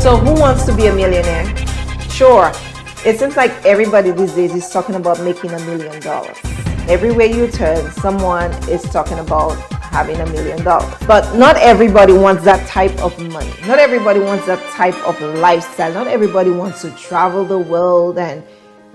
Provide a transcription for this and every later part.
So who wants to be a millionaire? Sure, it seems like everybody these days is talking about making $1 million. Everywhere you turn, someone is talking about having $1 million. But not everybody wants that type of money. Not everybody wants that type of lifestyle. Not everybody wants to travel the world and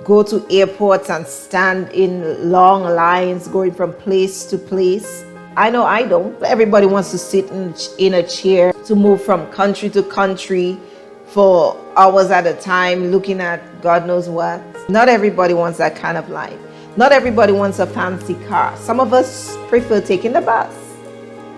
go to airports and stand in long lines going from place to place. I know I don't. Everybody wants to sit in a chair, to move from country to country for hours at a time, looking at God knows what. Not everybody wants that kind of life. Not everybody wants a fancy car. Some of us prefer taking the bus.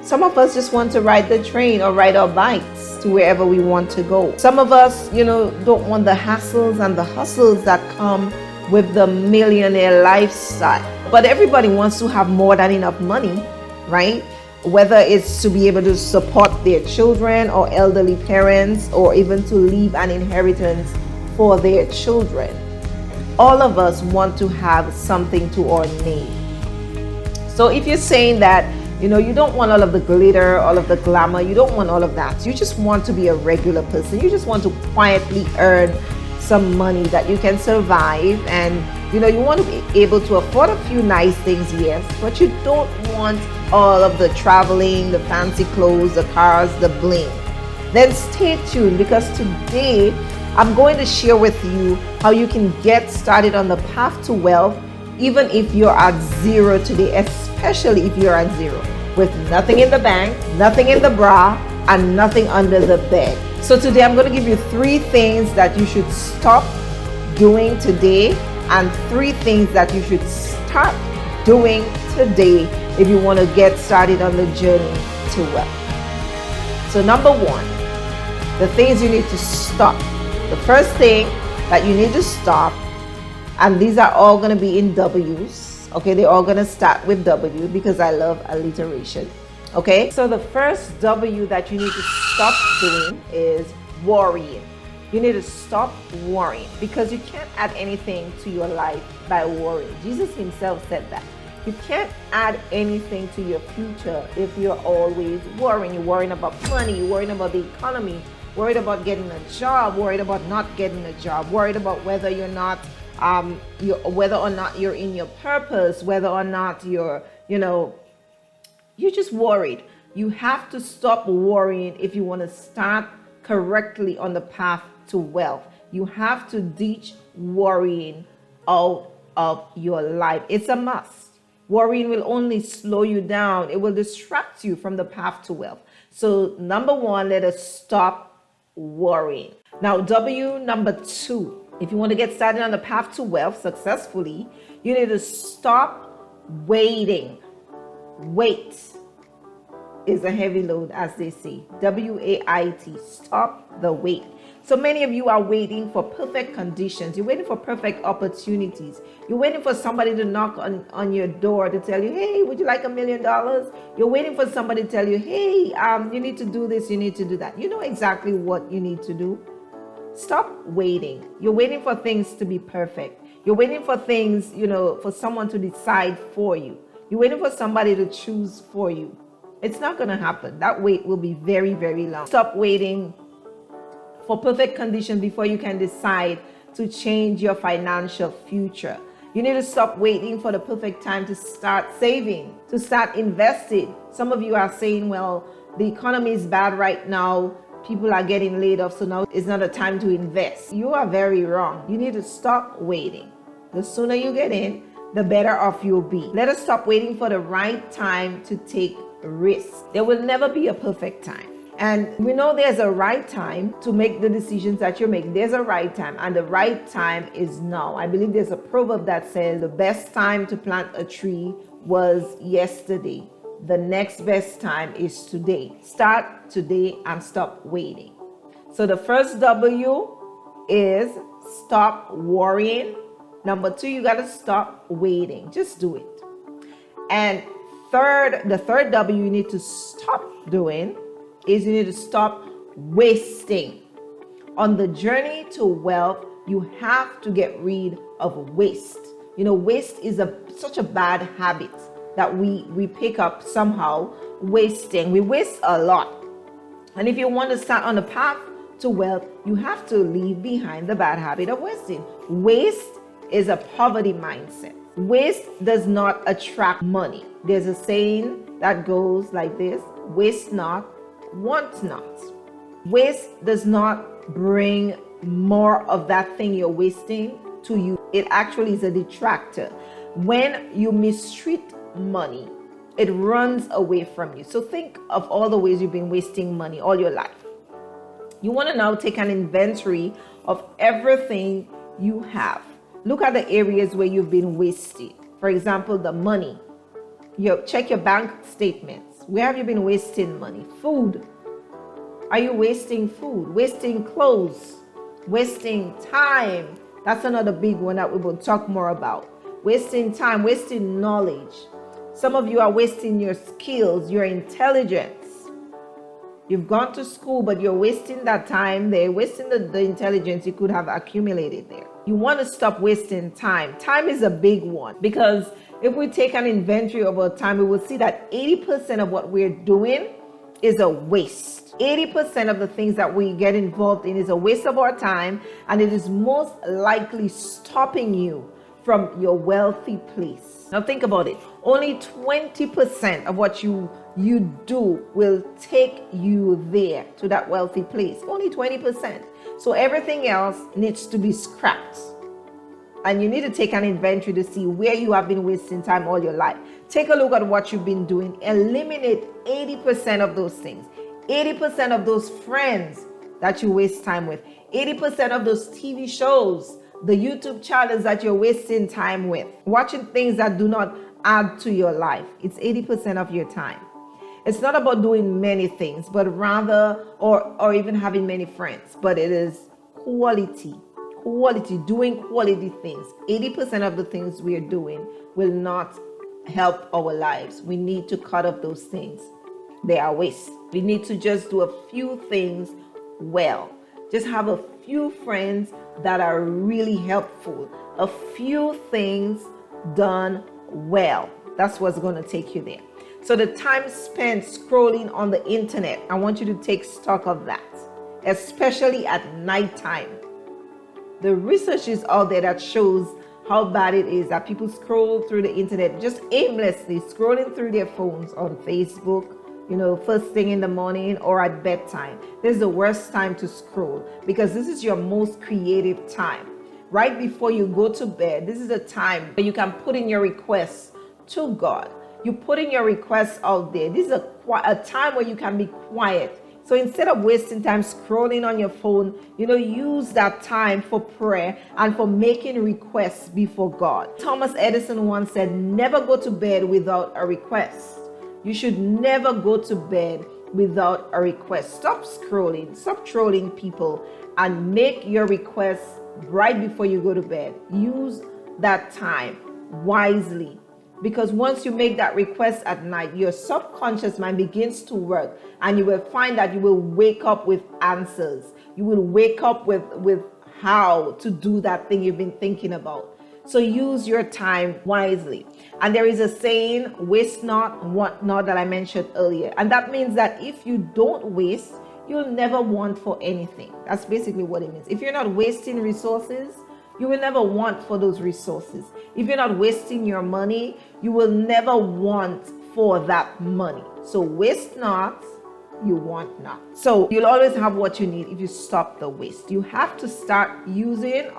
Some of us just want to ride the train or ride our bikes to wherever we want to go. Some of us, don't want the hassles and the hustles that come with the millionaire lifestyle. But everybody wants to have more than enough money, right? Whether it's to be able to support their children or elderly parents, or even to leave an inheritance for their children. All of us want to have something to our name. So if you're saying that, you don't want all of the glitter, all of the glamour, you don't want all of that. You just want to be a regular person. You just want to quietly earn some money that you can survive, and you want to be able to afford a few nice things, yes, but you don't want all of the traveling, the fancy clothes, the cars, the bling. Then stay tuned, because today I'm going to share with you how you can get started on the path to wealth, even if you're at zero today, especially if you're at zero, with nothing in the bank, nothing in the bra, and nothing under the bed. So today I'm going to give you 3 things that you should stop doing today, and 3 things that you should start doing today if you want to get started on the journey to wealth. So number 1, the things you need to stop. The first thing that you need to stop, and these are all going to be in W's, okay? They're all going to start with W because I love alliteration, okay? So the first W that you need to stop doing is worrying. You need to stop worrying, because you can't add anything to your life by worrying. Jesus himself said that. You can't add anything to your future if you're always worrying. You're worrying about money, you're worrying about the economy, worried about getting a job, worried about not getting a job, worried about whether you're not whether or not you're in your purpose, whether or not you're just worried. You have to stop worrying if you want to start correctly on the path to wealth. You have to ditch worrying out of your life. It's a must. Worrying will only slow you down. It will distract you from the path to wealth. So number 1, let us stop worrying. Now, W number 2, if you want to get started on the path to wealth successfully, you need to stop waiting. Wait is a heavy load, as they say. WAIT, stop the wait. So many of you are waiting for perfect conditions. You're waiting for perfect opportunities. You're waiting for somebody to knock on your door to tell you, hey, would you like $1 million? You're waiting for somebody to tell you, hey, you need to do this, you need to do that. You know exactly what you need to do. Stop waiting. You're waiting for things to be perfect. You're waiting for things, for someone to decide for you. You're waiting for somebody to choose for you. It's not going to happen. That wait will be very, very long. Stop waiting for perfect conditions before you can decide to change your financial future. You need to stop waiting for the perfect time to start saving, to start investing. Some of you are saying, well, the economy is bad right now. People are getting laid off, so now it's not a time to invest. You are very wrong. You need to stop waiting. The sooner you get in, the better off you'll be. Let us stop waiting for the right time to take risks. There will never be a perfect time. And we know there's a right time to make the decisions that you're making. There's a right time, and the right time is now. I believe there's a proverb that says the best time to plant a tree was yesterday. The next best time is today. Start today and stop waiting. So the first W is stop worrying. Number 2, you got to stop waiting. Just do it. And the third W you need to stop doing is you need to stop wasting. On the journey to wealth, you have to get rid of waste. Waste is such a bad habit that we pick up somehow. Wasting. We waste a lot. And if you want to start on the path to wealth, you have to leave behind the bad habit of wasting. Waste is a poverty mindset. Waste does not attract money. There's a saying that goes like this: waste not, want not. Waste does not bring more of that thing you're wasting to you. It actually is a detractor. When you mistreat money, it runs away from you. So think of all the ways you've been wasting money all your life. You want to now take an inventory of everything you have. Look at the areas where you've been wasting. For example, the money. Check your bank statements. Where have you been wasting money? Food. Are you wasting food? Wasting clothes? Wasting time? That's another big one that we will talk more about. Wasting time, wasting knowledge. Some of you are wasting your skills, your intelligence. You've gone to school, but you're wasting that time there, wasting the intelligence you could have accumulated there. You want to stop wasting time. Time is a big one, because if we take an inventory of our time, we will see that 80% of what we're doing is a waste. 80% of the things that we get involved in is a waste of our time, and it is most likely stopping you from your wealthy place. Now think about it. Only 20% of what you do will take you there to that wealthy place. Only 20%. So everything else needs to be scrapped. And you need to take an inventory to see where you have been wasting time all your life. Take a look at what you've been doing. Eliminate 80% of those things. 80% of those friends that you waste time with. 80% of those TV shows, the YouTube channels that you're wasting time with. Watching things that do not add to your life. It's 80% of your time. It's not about doing many things, but rather, or even having many friends, but it is quality, doing quality things. 80% of the things we are doing will not help our lives. We need to cut off those things. They are waste. We need to just do a few things well. Just have a few friends that are really helpful. A few things done well. That's what's going to take you there. So the time spent scrolling on the internet, I want you to take stock of that, especially at nighttime. The research is out there that shows how bad it is that people scroll through the internet just aimlessly, scrolling through their phones on Facebook, first thing in the morning or at bedtime. This is the worst time to scroll, because this is your most creative time. Right before you go to bed, this is a time where you can put in your requests to God. You put in your requests out there. This is a time where you can be quiet. So instead of wasting time scrolling on your phone, use that time for prayer and for making requests before God. Thomas Edison once said, never go to bed without a request. You should never go to bed without a request. Stop scrolling, stop trolling people, and make your requests right before you go to bed. Use that time wisely. Because once you make that request at night, your subconscious mind begins to work, and you will find that you will wake up with answers. You will wake up with how to do that thing you've been thinking about. So use your time wisely. And there is a saying, waste not, want not, that I mentioned earlier. And that means that if you don't waste, you'll never want for anything. That's basically what it means. If you're not wasting resources, you will never want for those resources. If you're not wasting your money, you will never want for that money. So waste not, you want not. So you'll always have what you need if you stop the waste. You have to start using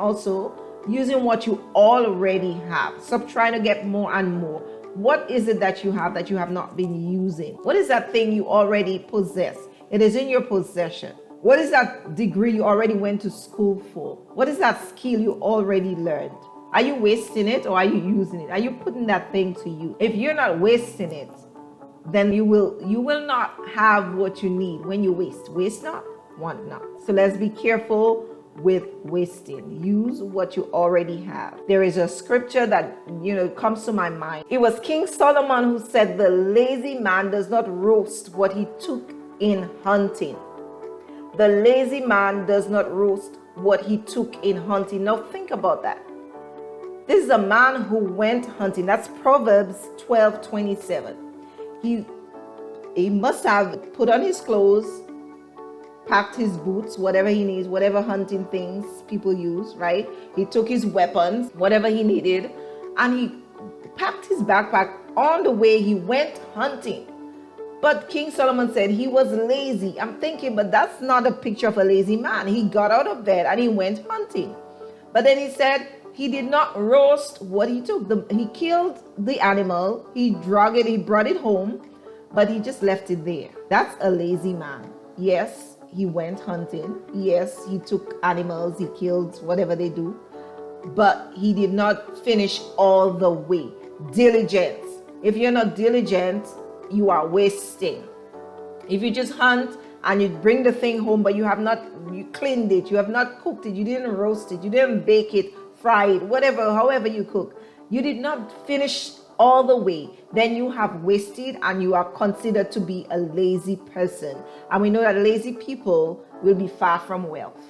what you already have. Stop trying to get more and more. What is it that you have not been using? What is that thing you already possess? It is in your possession. What is that degree you already went to school for? What is that skill you already learned? Are you wasting it, or are you using it? Are you putting that thing to use? If you're not wasting it, then you will not have what you need when you waste. Waste not, want not. So let's be careful with wasting. Use what you already have. There is a scripture that comes to my mind. It was King Solomon who said, the lazy man does not roast what he took in hunting. The lazy man does not roast what he took in hunting. Now think about that. This is a man who went hunting. That's Proverbs 12:27. He must have put on his clothes, packed his boots, whatever he needs, whatever hunting things people use, right? He took his weapons, whatever he needed, and he packed his backpack. On the way, he went hunting. But King Solomon said he was lazy. I'm thinking, but that's not a picture of a lazy man. He got out of bed and he went hunting. But then he said he did not roast what he took. He killed the animal, he dragged it, he brought it home, but he just left it there. That's a lazy man. Yes, he went hunting. Yes, he took animals, he killed whatever they do, but he did not finish all the way. Diligence. If you're not diligent, you are wasting. If you just hunt and you bring the thing home, but you cleaned it, you have not cooked it, you didn't roast it, you didn't bake it, fry it, whatever, however you cook, you did not finish all the way, then you have wasted and you are considered to be a lazy person. And we know that lazy people will be far from wealth.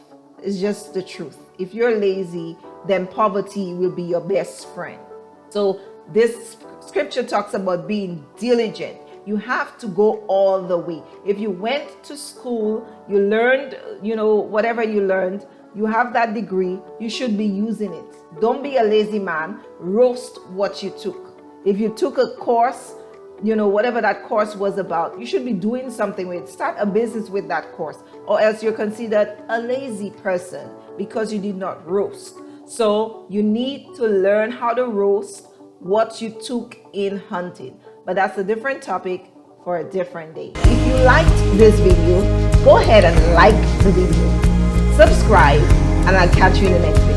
It's just the truth. If you're lazy, then poverty will be your best friend. So this scripture talks about being diligent. You have to go all the way. If you went to school, you learned, whatever you learned, you have that degree, you should be using it. Don't be a lazy man. Roast what you took. If you took a course, whatever that course was about, you should be doing something with it. Start a business with that course, or else you're considered a lazy person because you did not roast. So you need to learn how to roast what you took in hunting. But that's a different topic for a different day. If you liked this video, go ahead and like the video, subscribe, and I'll catch you in the next video.